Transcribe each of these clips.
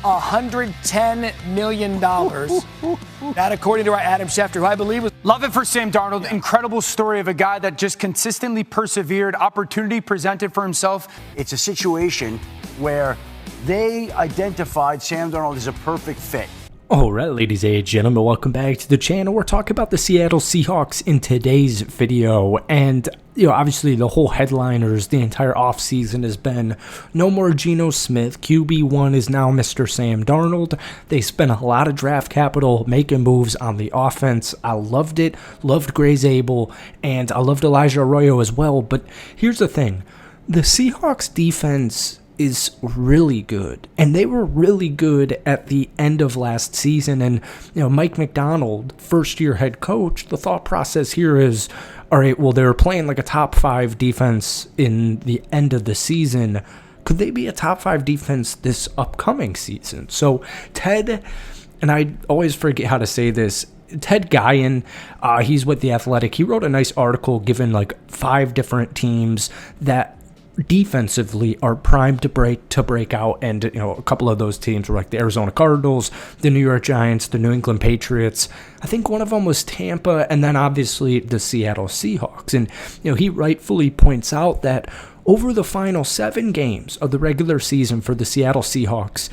$110 million. That, according to our Adam Schefter, who I believe was... Love it for Sam Darnold. Incredible story of a guy that just consistently persevered, opportunity presented for himself. It's a situation where they identified Sam Darnold as a perfect fit. Alright, ladies and gentlemen, welcome back to the channel. We're talking about the Seattle Seahawks in today's video, and obviously the whole headliners the entire offseason has been no more Geno Smith. QB1 is now Mr. Sam Darnold. They spent a lot of draft capital making moves on the offense. I loved it, loved Gray's Abel, and I loved Elijah Arroyo as well. But here's the thing, the Seahawks defense is really good, and they were really good at the end of last season. And Mike Macdonald, first year head coach, the thought process here is, all right, well, they were playing like a top 5 defense in the end of the season. Could they be a top 5 defense this upcoming season? So Ted, and I always forget how to say this, Ted Guyan, he's with The Athletic. He wrote a nice article giving like 5 different teams that defensively are primed to break out, and a couple of those teams were like the Arizona Cardinals, the New York Giants, the New England Patriots. I think one of them was Tampa, and then obviously the Seattle Seahawks. And he rightfully points out that over the final 7 games of the regular season for the Seattle Seahawks,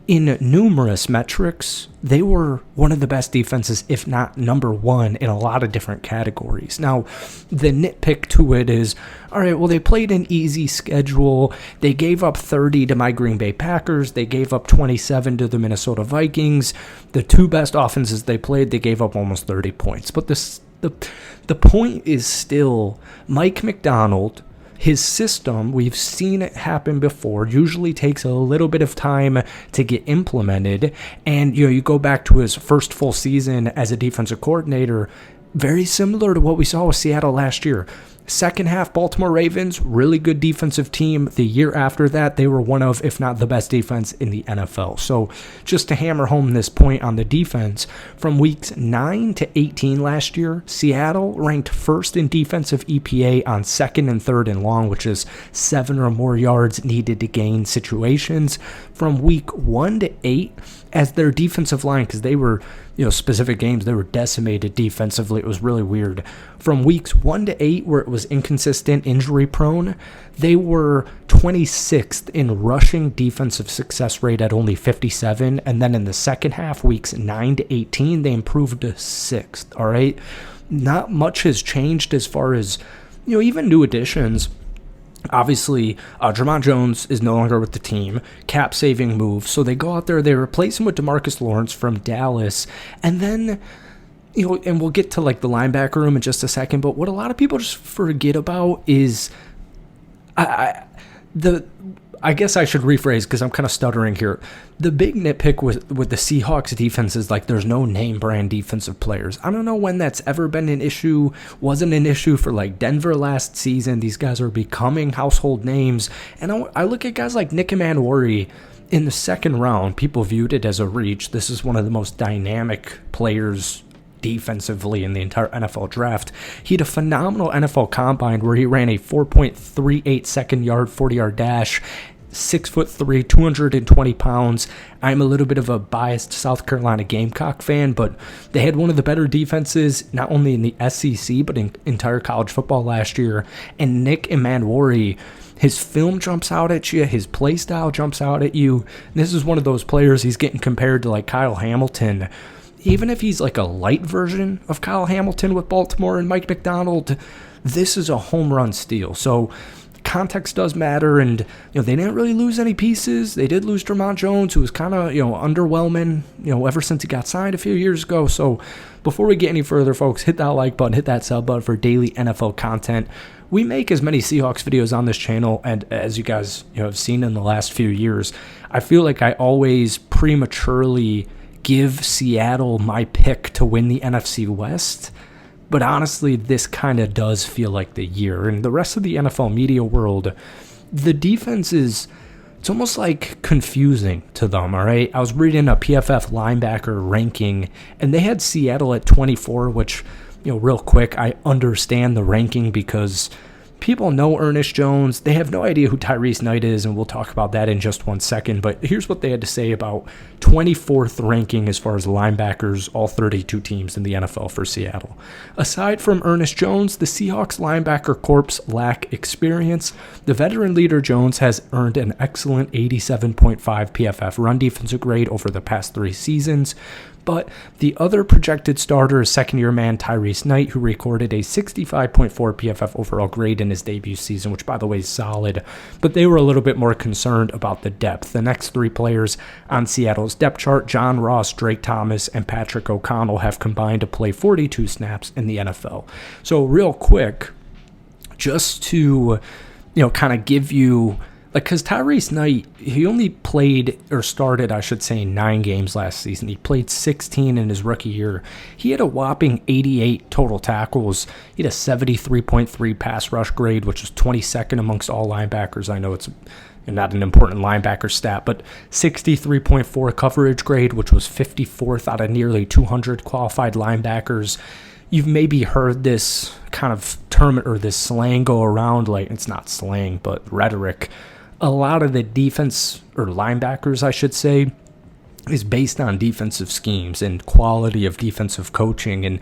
in numerous metrics, they were one of the best defenses, if not number 1, in a lot of different categories. Now, the nitpick to it is, all right, well, they played an easy schedule. They gave up 30 to my Green Bay Packers. They gave up 27 to the Minnesota Vikings. The 2 best offenses they played, they gave up almost 30 points. But the point is still, Mike Macdonald, his system, we've seen it happen before, usually takes a little bit of time to get implemented. And you go back to his first full season as a defensive coordinator, very similar to what we saw with Seattle last year. Second half, Baltimore Ravens, really good defensive team. The year after that, they were one of, if not the best defense in the NFL. So just to hammer home this point on the defense, from weeks 9 to 18 last year, Seattle ranked first in defensive EPA on 2nd and 3rd and long, which is 7 or more yards needed to gain situations. From week 1 to 8, as their defensive line, because they were, specific games, they were decimated defensively. It was really weird. From weeks 1 to 8, where it was inconsistent, injury prone, they were 26th in rushing defensive success rate at only 57. And then in the second half, weeks 9 to 18, they improved to 6th. All right. Not much has changed as far as, even new additions. Obviously, Jermon Jones is no longer with the team, cap-saving move, so they go out there, they replace him with DeMarcus Lawrence from Dallas, and then, and we'll get to like the linebacker room in just a second, but what a lot of people just forget about is, I guess I should rephrase because I'm kind of stuttering here. The big nitpick with the Seahawks defense is like there's no name brand defensive players. I don't know when that's ever been an issue. Wasn't an issue for like Denver last season. These guys are becoming household names. And I look at guys like Nick Emmanwori in the 2nd round. People viewed it as a reach. This is one of the most dynamic players defensively in the entire NFL draft. He had a phenomenal NFL combine where he ran a 4.38 second yard, 40-yard dash, 6'3", 220 pounds. I'm a little bit of a biased South Carolina Gamecock fan, but they had one of the better defenses, not only in the SEC, but in entire college football last year. And Nick Emmanwori, his film jumps out at you, his play style jumps out at you. This is one of those players, he's getting compared to like Kyle Hamilton. Even if he's like a light version of Kyle Hamilton with Baltimore and Mike Macdonald, this is a home run steal. So context does matter, and they didn't really lose any pieces. They did lose Jermon Jones, who was kind of underwhelming ever since he got signed a few years ago. So before we get any further, folks, hit that like button, hit that sub button for daily NFL content. We make as many Seahawks videos on this channel, and as you guys have seen in the last few years, I feel like I always prematurely give Seattle my pick to win the NFC West. But honestly, this kind of does feel like the year. And the rest of the NFL media world, the defense is, it's almost like confusing to them, all right? I was reading a PFF linebacker ranking, and they had Seattle at 24, which, real quick, I understand the ranking because people know Ernest Jones. They have no idea who Tyrese Knight is, and we'll talk about that in just one second. But here's what they had to say about 24th ranking as far as linebackers, all 32 teams in the NFL for Seattle. Aside from Ernest Jones, the Seahawks linebacker corps lack experience. The veteran leader Jones has earned an excellent 87.5 PFF run defensive grade over the past 3 seasons. But the other projected starter is second-year man Tyrese Knight, who recorded a 65.4 PFF overall grade in his debut season, which, by the way, is solid. But they were a little bit more concerned about the depth. The next 3 players on Seattle's depth chart, John Ross, Drake Thomas, and Patrick O'Connell, have combined to play 42 snaps in the NFL. So real quick, just to kind of give you... because Tyrese Knight, he only played, or started, I should say, 9 games last season. He played 16 in his rookie year. He had a whopping 88 total tackles. He had a 73.3 pass rush grade, which was 22nd amongst all linebackers. I know it's not an important linebacker stat, but 63.4 coverage grade, which was 54th out of nearly 200 qualified linebackers. You've maybe heard this kind of term or this slang go around, like it's not slang, but rhetoric. A lot of the defense, or linebackers, I should say, is based on defensive schemes and quality of defensive coaching. And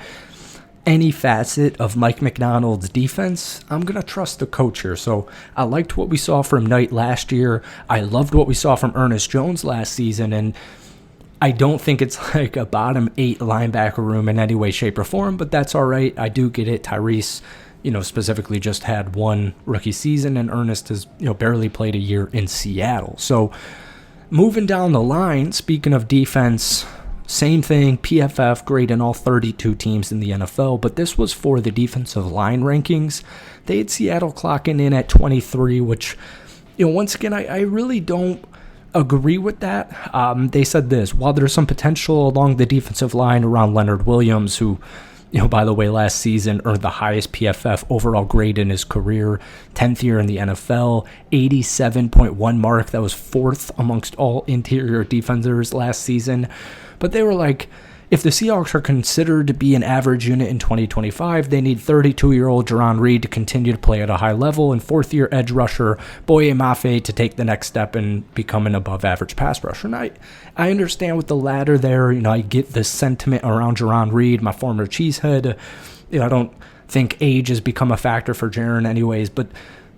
any facet of Mike McDonald's defense, I'm going to trust the coach here. So I liked what we saw from Knight last year. I loved what we saw from Ernest Jones last season. And I don't think it's like a bottom 8 linebacker room in any way, shape, or form, but that's all right. I do get it. Tyrese, specifically just had 1 rookie season, and Ernest has, barely played a year in Seattle. So moving down the line, speaking of defense, same thing, PFF grade in all 32 teams in the NFL, but this was for the defensive line rankings. They had Seattle clocking in at 23, which, once again, I really don't agree with that. They said this: while there's some potential along the defensive line around Leonard Williams, who, by the way, last season earned the highest PFF overall grade in his career, 10th year in the NFL, 87.1 mark. That was 4th amongst all interior defenders last season. But they were like, if the Seahawks are considered to be an average unit in 2025, they need 32-year-old Jarran Reed to continue to play at a high level and 4th-year edge rusher Boye Mafe to take the next step and become an above-average pass rusher. And I understand with the latter there. I get the sentiment around Jarran Reed, my former cheesehead. I don't think age has become a factor for Jarran anyways, but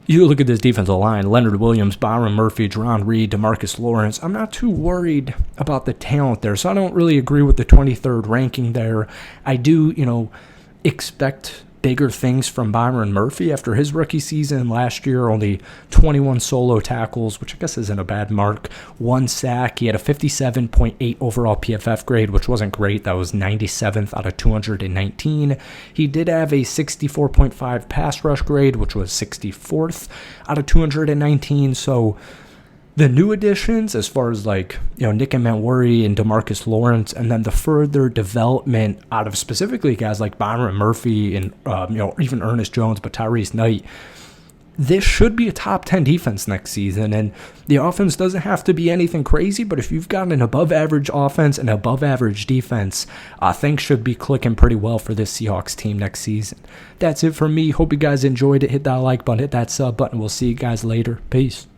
you look at this defensive line: Leonard Williams, Byron Murphy, Jarran Reed, DeMarcus Lawrence. I'm not too worried about the talent there, so I don't really agree with the 23rd ranking there. I do, expect bigger things from Byron Murphy after his rookie season last year. Only 21 solo tackles, which I guess isn't a bad mark. 1 sack. He had a 57.8 overall PFF grade, which wasn't great. That was 97th out of 219. He did have a 64.5 pass rush grade, which was 64th out of 219. So the new additions, as far as Nick Manwari and DeMarcus Lawrence, and then the further development out of specifically guys like Byron Murphy and even Ernest Jones, but Tyrese Knight, this should be a top 10 defense next season. And the offense doesn't have to be anything crazy, but if you've got an above average offense and above average defense, things should be clicking pretty well for this Seahawks team next season. That's it for me. Hope you guys enjoyed it. Hit that like button, hit that sub button. We'll see you guys later. Peace.